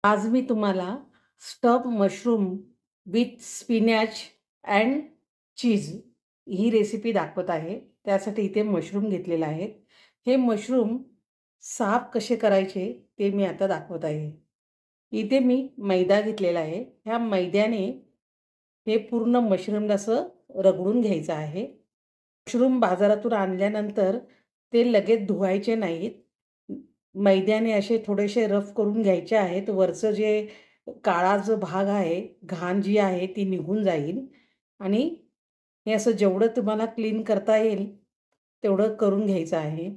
आज मी तुम्हाला stuff mushroom with spinach and cheese he recipe दाखवत आहे. त्यासाठी इथे मशरूम घेतलेले आहेत. हे मशरूम साफ कसे करायचे ते मी आता दाखवत आहे. इथे मी मैदा घेतलेला आहे. ह्या मैद्याने हे पूर्ण मशरूमला असं रगडून घ्यायचं आहे. मशरूम बाजारातून आणल्यानंतर ते लगेच धुवायचे नाहीत. मैद्याने असे थोडेसे रफ करून घ्यायचे आहेत. वरचं जे काळा जो भाग आहे, घाण जी आहे ती निघून जाईल आणि हे असं जेवढं तुम्हाला क्लीन करता येईल तेवढं करून घ्यायचं आहे.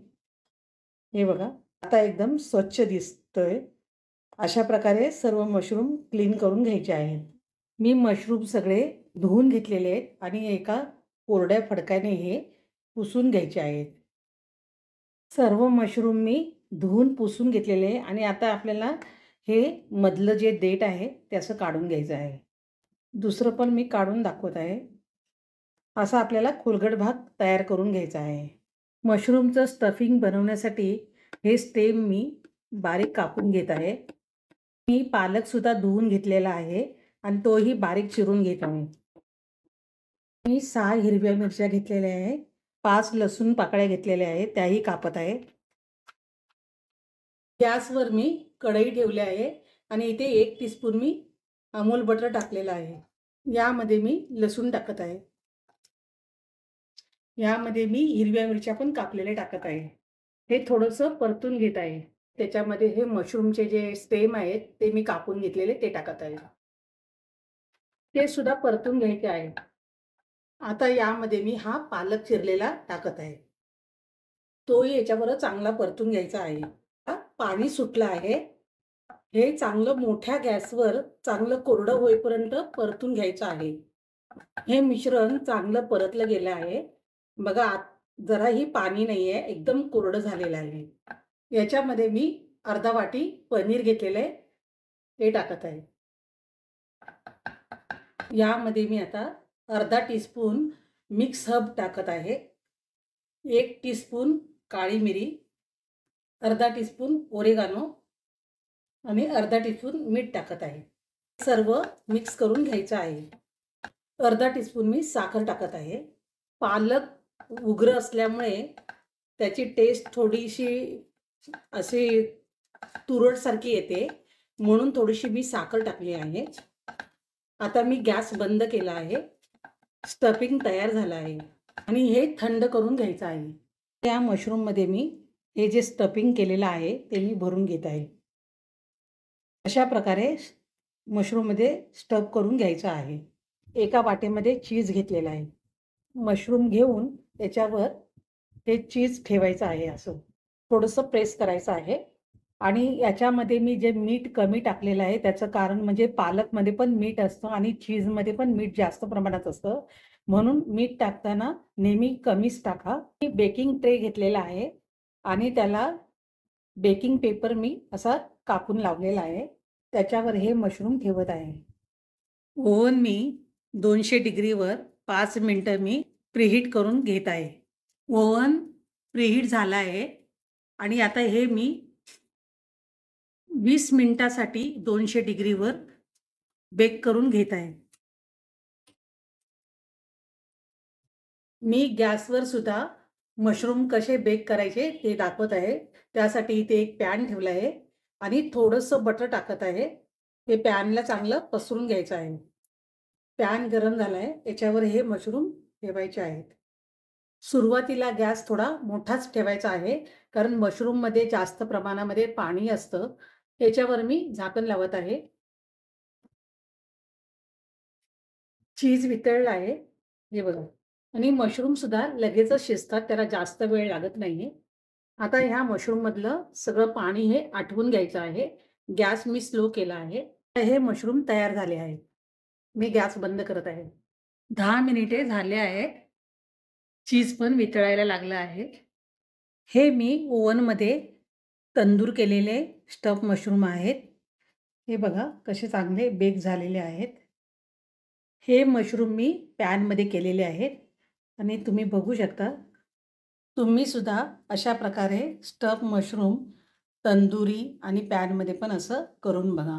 हे बघा, आता एकदम स्वच्छ दिसतोय. अशा प्रकारे सर्व मशरूम क्लीन करून घ्यायचे आहेत. मी मशरूम सगळे धुवून घेतलेले आहेत आणि एका कोरड्या फडक्याने हे पुसून घ्यायचे आहेत. सर्व मशरूम मी धुवून पुसून घेतलेले आहे आणि आता आपल्याला हे मधलं जे देठ आहे ते असं काढून घ्यायचं आहे. दुसरं पण मी काढून दाखवत आहे. असा आपल्याला खोलगट भाग तयार करून घ्यायचा आहे. मशरूमचं स्टफिंग बनवण्यासाठी हे स्टेम मी बारीक कापून घेत आहे. मी पालकसुद्धा धुवून घेतलेला आहे आणि तोही बारीक चिरून घेत आहे. मी 6 हिरव्या मिरच्या घेतलेल्या आहे. 5 लसूण पाकळ्या घेतलेल्या आहेत, त्याही कापत आहे. गॅसवर मी कढई ठेवली आहे आणि इथे 1 टीस्पून मी अमूल बटर टाकलेलं आहे. यामध्ये मी लसूण टाकत आहे. यामध्ये मी हिरव्या मिरच्या पण कापलेल्या टाकत आहे. हे थोडंसं परतून घेत आहे. त्याच्यामध्ये हे मशरूमचे जे स्टेम आहेत ते मी कापून घेतलेले ते टाकत आहे. ते सुद्धा परतून घ्यायचे आहे. आता यामध्ये मी हा पालक चिरलेला टाकत आहे. तोही याच्याबरोबर चांगला परतून घ्यायचा आहे. पाणी सुटलं आहे. हे चांगलं मोठ्या गॅसवर चांगलं कोरडं होईपर्यंत परतून घ्यायचं आहे. हे मिश्रण चांगलं परतलं गेलं आहे. बघा जराही पाणी नाही आहे, एकदम कोरडं झालेलं आहे. याच्यामध्ये मी अर्धा वाटी पनीर घेतलेलं आहे, ते टाकत आहे. यामध्ये मी आता अर्धा टीस्पून मिक्स हर्ब टाकत आहे. 1 टीस्पून काळी मिरी, अर्धा टीस्पून ओरेगानो आणि अर्धा टीस्पून मीठ टाकत आहे. सर्व मिक्स करून घ्यायचं आहे. अर्धा टीस्पून मी साखर टाकत आहे. पालक उग्र असल्यामुळे त्याची टेस्ट थोडीशी अशी तुरटसारखी येते, म्हणून थोडीशी मी साखर टाकली आहे. आता मी गॅस बंद केला आहे. स्टफिंग तयार झालं आहे आणि हे थंड करून घ्यायचं आहे. त्या मशरूममध्ये मी हे जे स्टफिंग केलेलं आहे ते मी भरून घेत आहे. अशा प्रकारे मशरूममध्ये स्टफ करून घ्यायचं आहे. एका वाटीमध्ये चीज घेतलेला आहे. मशरूम घेऊन त्याच्यावर हे चीज ठेवायचं आहे. असं थोडंसं प्रेस करायचं आहे आणि याच्यामध्ये मी जे मीठ कमी टाकलेलं आहे त्याचं कारण म्हणजे पालकमध्ये पण मीठ असतं आणि चीजमध्ये पण मीठ जास्त प्रमाणात असतं, म्हणून मीठ टाकताना नेहमी कमीच टाका. मी बेकिंग ट्रे घेतलेला आहे आणि त्याला बेकिंग पेपर मी असा कापून लावलेला आहे. त्याच्यावर हे मशरूम ठेवत आहे. ओव्हन मी 200 डिग्रीवर 5 मिनिटं मी प्रीहीट करून घेत आहे. ओव्हन प्रीहीट झाला आहे आणि आता हे मी 20 मिनिटासाठी 200 डिग्रीवर बेक करून घेत आहे. मी गॅसवर सुद्धा मशरूम कसे बेक करायचे ते दाखवत आहे. त्यासाठी इथे एक पॅन ठेवला आहे आणि थोडंसं बटर टाकत आहे. हे पॅनला चांगलं पसरून घ्यायचं आहे. पॅन गरम झाला आहे, त्याच्यावर हे मशरूम ठेवायचे आहेत. सुरुवातीला गॅस थोडा मोठाच ठेवायचा आहे, कारण मशरूममध्ये जास्त प्रमाणामध्ये पाणी असतं. त्याच्यावर मी झाकण लावत आहे. चीज वितळलं आहे, हे बघा. आणि मशरूमसुद्धा लगेचच शिजतात, त्याला जास्त वेळ लागत नाही. आता ह्या मशरूममधलं सगळं पाणी हे आटवून घ्यायचं आहे. गॅस मी स्लो केला आहे. हे मशरूम तयार झाले आहेत. मी गॅस बंद करत आहे. 10 मिनिटे झाले आहेत. चीज पण वितळायला लागलं आहे. हे मी ओव्हनमध्ये तंदूर केलेले स्टफ मशरूम आहेत. हे बघा कसे चांगले बेक झालेले आहेत. हे मशरूम मी पॅनमध्ये केलेले आहेत आणि तुम्ही बघू शकता. तुम्ही सुद्धा अशा प्रकारे स्टफ मशरूम तंदुरी आणि पॅनमध्ये पण असं करून बघा.